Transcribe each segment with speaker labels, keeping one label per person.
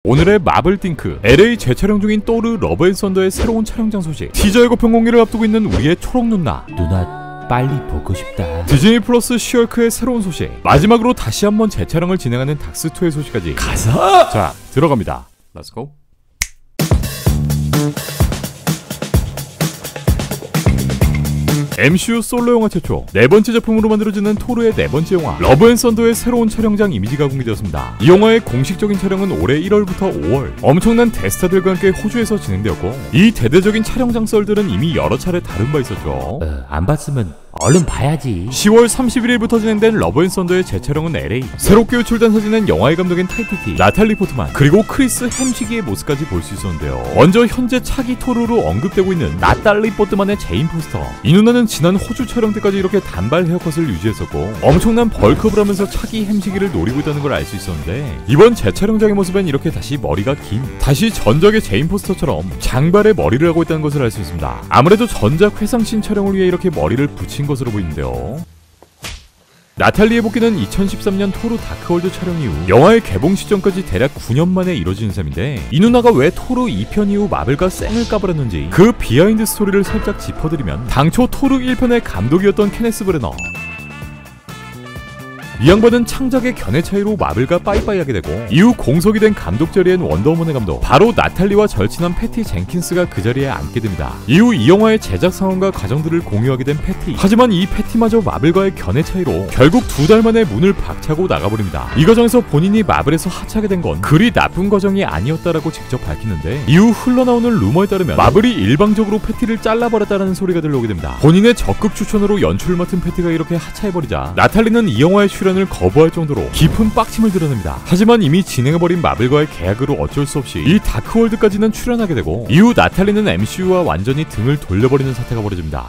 Speaker 1: 오늘의 마블띵크, LA 재촬영 중인 또르 러브앤썬더의 새로운 촬영장 소식. 티저 예고편 공개를 앞두고 있는 우리의 초록 누나 빨리 보고 싶다. 디즈니 플러스 쉬얼크의 새로운 소식, 마지막으로 다시 한번 재촬영을 진행하는 닥스2의 소식까지 가서 자 들어갑니다. 렛츠고. MCU 솔로 영화 최초 네 번째 작품으로 만들어지는 토르의 네 번째 영화 러브앤썬더의 새로운 촬영장 이미지가 공개되었습니다. 이 영화의 공식적인 촬영은 올해 1월부터 5월 엄청난 대스타들과 함께 호주에서 진행되었고, 이 대대적인 촬영장 썰들은 이미 여러 차례 다룬 바 있었죠.
Speaker 2: 안 봤으면 얼른 봐야지.
Speaker 1: 10월 31일부터 진행된 러브앤썬더의 재촬영은 LA. 새롭게 유출된 사진은 영화의 감독인 타이티티, 나탈리 포트만, 그리고 크리스 햄시기의 모습까지 볼 수 있었는데요. 먼저 현재 차기 토르로 언급되고 있는 나탈리 포트만의 제인 포스터. 이 누나는 지난 호주 촬영 때까지 이렇게 단발 헤어컷을 유지했었고 엄청난 벌크업을 하면서 차기 햄시기를 노리고 있다는 걸 알 수 있었는데, 이번 재촬영장의 모습엔 이렇게 다시 머리가 긴, 다시 전작의 제인 포스터처럼 장발의 머리를 하고 있다는 것을 알 수 있습니다. 아무래도 전작 회상씬 촬영을 위해 이렇게 머리를 붙인 것으로 보이는데요. 나탈리의 복귀는 2013년 토르 다크월드 촬영 이후 영화의 개봉 시점까지 대략 9년 만에 이뤄지는 셈인데, 이 누나가 왜 토르 2편 이후 마블과 쌩을 까버렸는지 그 비하인드 스토리를 살짝 짚어드리면, 당초 토르 1편의 감독이었던 케네스 브레너, 이 양반은 창작의 견해 차이로 마블과 빠이빠이하게 되고, 이후 공석이 된 감독 자리엔 원더우먼의 감독, 바로 나탈리와 절친한 패티 젠킨스가 그 자리에 앉게 됩니다. 이후 이 영화의 제작 상황과 과정들을 공유하게 된 패티. 하지만 이 패티마저 마블과의 견해 차이로 결국 2달 만에 문을 박차고 나가버립니다. 이 과정에서 본인이 마블에서 하차하게 된 건 그리 나쁜 과정이 아니었다라고 직접 밝히는데, 이후 흘러나오는 루머에 따르면 마블이 일방적으로 패티를 잘라버렸다는 소리가 들려오게 됩니다. 본인의 적극 추천으로 연출을 맡은 패티가 이렇게 하차해버리자 나탈리는 이 영화의 출연을 거부할 정도로 깊은 빡침을 드러냅니다. 하지만 이미 진행해버린 마블과의 계약으로 어쩔 수 없이 이 다크월드까지는 출연하게 되고, 이후 나탈리는 MCU와 완전히 등을 돌려버리는 사태가 벌어집니다.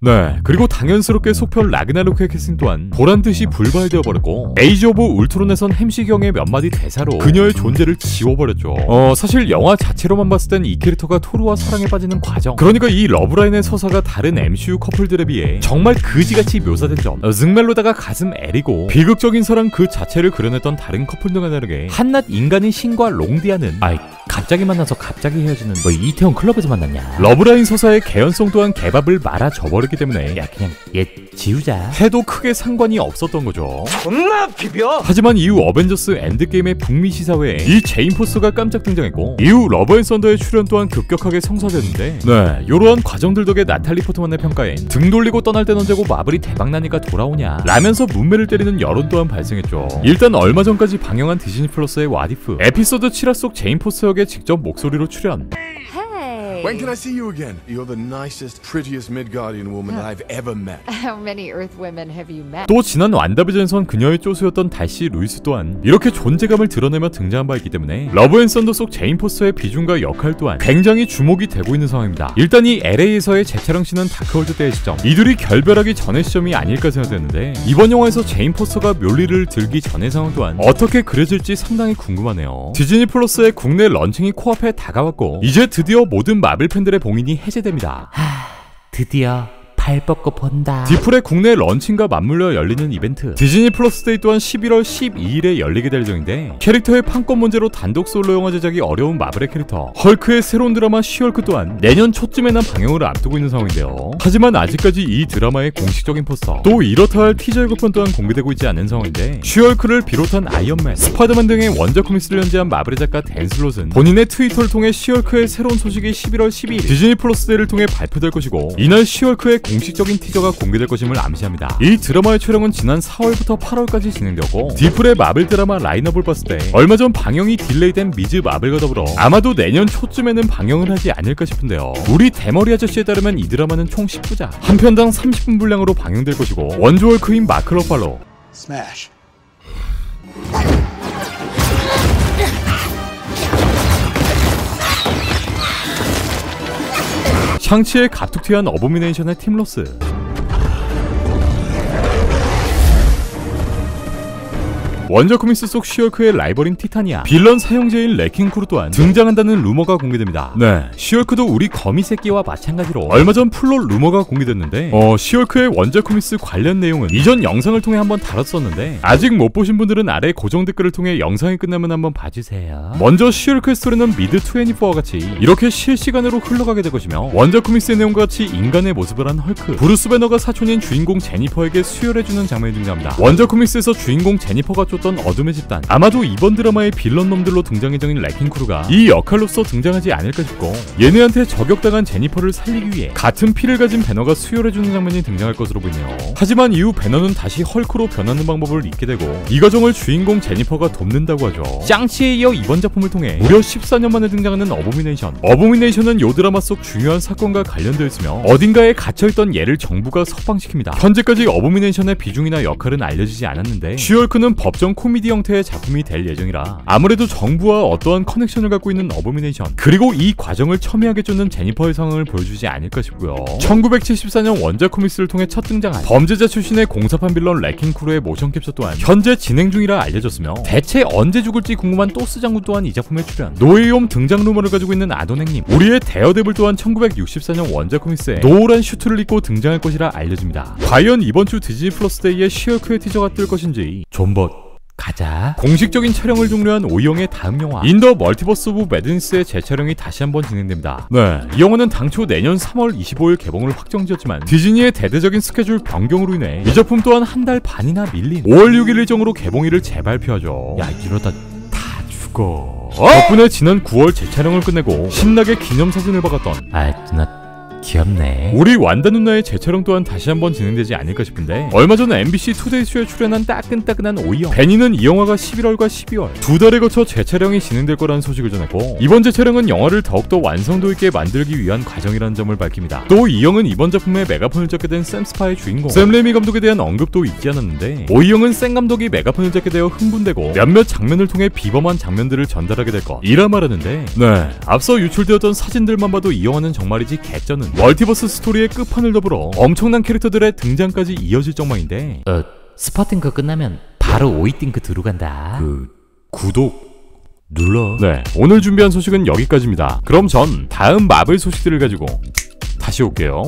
Speaker 1: 네, 그리고 당연스럽게 속편 라그나로크의 캐스팅 또한 보란듯이 불발되어 버렸고, 에이지 오브 울트론에선 햄시경의 몇 마디 대사로 그녀의 존재를 지워버렸죠. 사실 영화 자체로만 봤을 땐 이 캐릭터가 토르와 사랑에 빠지는 과정, 그러니까 이 러브라인의 서사가 다른 MCU 커플들에 비해 정말 그지같이 묘사된 점, 승멜로다가 가슴 애리고 비극적인 사랑 그 자체를 그려냈던 다른 커플들과 다르게 한낱 인간인 신과 롱디아는 갑자기 만나서 갑자기 헤어지는 이태원 클럽에서 만났냐. 러브라인 서사의 개연성 또한 개밥을 말아 줘버렸기 때문에 그냥 얘 지우자 해도 크게 상관이 없었던 거죠.
Speaker 3: 존나 비벼!
Speaker 1: 하지만 이후 어벤져스 엔드게임의 북미 시사회에 이 제인 포스터가 깜짝 등장했고, 이후 러브앤썬더의 출연 또한 급격하게 성사됐는데, 네, 요러한 과정들 덕에 나탈리 포트만의 평가엔 등 돌리고 떠날 땐 언제고 마블이 대박나니까 돌아오냐 라면서 문매를 때리는 여론 또한 발생했죠. 일단 얼마 전까지 방영한 디즈니 플러스의 와디프 에피소드 7화 속 제인 포스터 역에 직접 목소리로 출연.
Speaker 4: When can I see you again? You're the nicest, prettiest Midgardian woman I've ever met.
Speaker 5: How many Earth women have you met?
Speaker 1: 또 지난 완다비전에선 그녀의 쪼수였던 달시 루이스 또한 이렇게 존재감을 드러내며 등장한 바 있기 때문에 러브앤썬더 속 제인 포스터의 비중과 역할 또한 굉장히 주목이 되고 있는 상황입니다. 일단 이 LA에서의 재촬영씬은 다크월드 때의 시점, 이들이 결별하기 전의 시점이 아닐까 생각되는데, 이번 영화에서 제인 포스터가 묘리를 들기 전의 상황 또한 어떻게 그려질지 상당히 궁금하네요. 디즈니 플러스의 국내 런칭이 코앞에 다가왔고, 이제 드디어 모든 마블 팬들의 봉인이 해제됩니다.
Speaker 2: 드디어 발 뻗고 본다.
Speaker 1: 디플의 국내 런칭과 맞물려 열리는 이벤트 디즈니 플러스 데이 또한 11월 12일에 열리게 될 예정인데, 캐릭터의 판권 문제로 단독 솔로 영화 제작이 어려운 마블의 캐릭터 헐크의 새로운 드라마 쉬얼크 또한 내년 초쯤에나 방영을 앞두고 있는 상황인데요. 하지만 아직까지 이 드라마의 공식적인 포스터, 또 이렇다 할 티저 예고편 또한 공개되고 있지 않은 상황인데, 쉬얼크를 비롯한 아이언맨, 스파이더맨 등의 원작 코믹스를 연재한 마블의 작가 댄 슬롯은 본인의 트위터를 통해 쉬얼크의 새로운 소식이 11월 12일 디즈니 플러스 데이를 통해 발표될 것이고, 이날 쉬얼크의 공식적인 티저가 공개될 것임을 암시합니다. 이 드라마의 촬영은 지난 4월부터 8월까지 진행되었고, 디플의 마블 드라마 라인업을 봤을 때 얼마 전 방영이 딜레이된 미즈 마블과 더불어 아마도 내년 초쯤에는 방영을 하지 않을까 싶은데요. 우리 대머리 아저씨에 따르면 이 드라마는 총 10부작, 한 편당 30분 분량으로 방영될 것이고, 원조 헐크인 마크 러팔로,
Speaker 4: Smash.
Speaker 1: 샹치의 갑툭튀한 어보미네이션의 팀 로스, 원작 코믹스 속 쉬얼크의 라이벌인 티타니아, 빌런 사형제인 레킹크루 또한 등장한다는 루머가 공개됩니다. 네, 쉬얼크도 우리 거미 새끼와 마찬가지로 얼마 전 플롯 루머가 공개됐는데 쉬얼크의 원작 코믹스 관련 내용은 이전 영상을 통해 한번 다뤘었는데 아직 못 보신 분들은 아래 고정 댓글을 통해 영상이 끝나면 한번 봐주세요. 먼저 쉬얼크의 스토리는 미드 24와 같이 이렇게 실시간으로 흘러가게 될 것이며 원작 코믹스의 내용과 같이 인간의 모습을 한 헐크, 브루스 배너가 사촌인 주인공 제니퍼에게 수혈해주는 장면이 등장합니다. 원작 코믹스에서 주인공 제니퍼가 쫓던 어둠의 집단, 아마도 이번 드라마의 빌런 놈들로 등장 예정인 레킹크루가 이 역할로서 등장하지 않을까 싶고 얘네한테 저격당한 제니퍼를 살리기 위해 같은 피를 가진 배너가 수혈해주는 장면이 등장할 것으로 보이네요. 하지만 이후 배너는 다시 헐크로 변하는 방법을 잊게 되고 이 과정을 주인공 제니퍼가 돕는다고 하죠. 짱치에 이어 이번 작품을 통해 무려 14년 만에 등장하는 어보미네이션. 어보미네이션은 요 드라마 속 중요한 사건과 관련되어 있으며 어딘가에 갇혀있던 얘를 정부가 석방시킵니다. 현재까지 어보미네이션의 비중이나 역할은 알려지지 않았는데 쉬얼크는 법정 코미디 형태의 작품이 될 예정이라 아무래도 정부와 어떠한 커넥션을 갖고 있는 어보미네이션, 그리고 이 과정을 첨예하게 쫓는 제니퍼의 상황을 보여주지 않을까 싶고요. 1974년 원작 코믹스를 통해 첫 등장한 범죄자 출신의 공사판 빌런 레킹크루의 모션 캡처 또한 현재 진행 중이라 알려졌으며 대체 언제 죽을지 궁금한 또스 장군 또한 이 작품에 출연, 노웨이홈 등장 루머를 가지고 있는 아도넥님, 우리의 데어데블 또한 1964년 원작 코믹스에 노란 슈트를 입고 등장할 것이라 알려집니다. 과연 이번 주 디즈니 플러스 데이에 쉬얼크의 티저가 뜰 것인지 존버 가자. 공식적인 촬영을 종료한 오이영의 다음 영화 인더 멀티버스 오브 매드니스의 재촬영이 다시 한번 진행됩니다. 네, 이 영화는 당초 내년 3월 25일 개봉을 확정지었지만 디즈니의 대대적인 스케줄 변경으로 인해 이 작품 또한 한 달 반이나 밀린 5월 6일 일정으로 개봉일을 재발표하죠. 야, 이러다 다 죽어. 덕분에 지난 9월 재촬영을 끝내고 신나게 기념사진을 박았던
Speaker 2: 누나 귀엽네.
Speaker 1: 우리 완다 누나의 재촬영 또한 다시 한번 진행되지 않을까 싶은데 얼마 전 MBC 투데이쇼에 출연한 따끈따끈한 오이영 베니는 이 영화가 11월과 12월 두 달에 거쳐 재촬영이 진행될 거라는 소식을 전했고 이번 재촬영은 영화를 더욱더 완성도 있게 만들기 위한 과정이라는 점을 밝힙니다. 또 이영은 이번 작품에 메가폰을 잡게 된 샘 스파의 주인공 샘 레이미 감독에 대한 언급도 잊지 않았는데 오이영은 샘 감독이 메가폰을 잡게 되어 흥분되고 몇몇 장면을 통해 비범한 장면들을 전달하게 될 것이라 말하는데 네, 앞서 유출되었던 사진들만 봐도 이 영화는 정말이지 개쩌는 멀티버스 스토리의 끝판을 더불어 엄청난 캐릭터들의 등장까지 이어질 정망인데
Speaker 2: 스파팅크 끝나면 바로 오이띵크 들어간다.
Speaker 1: 구독 눌러. 네, 오늘 준비한 소식은 여기까지입니다. 그럼 전 다음 마블 소식들을 가지고 다시 올게요.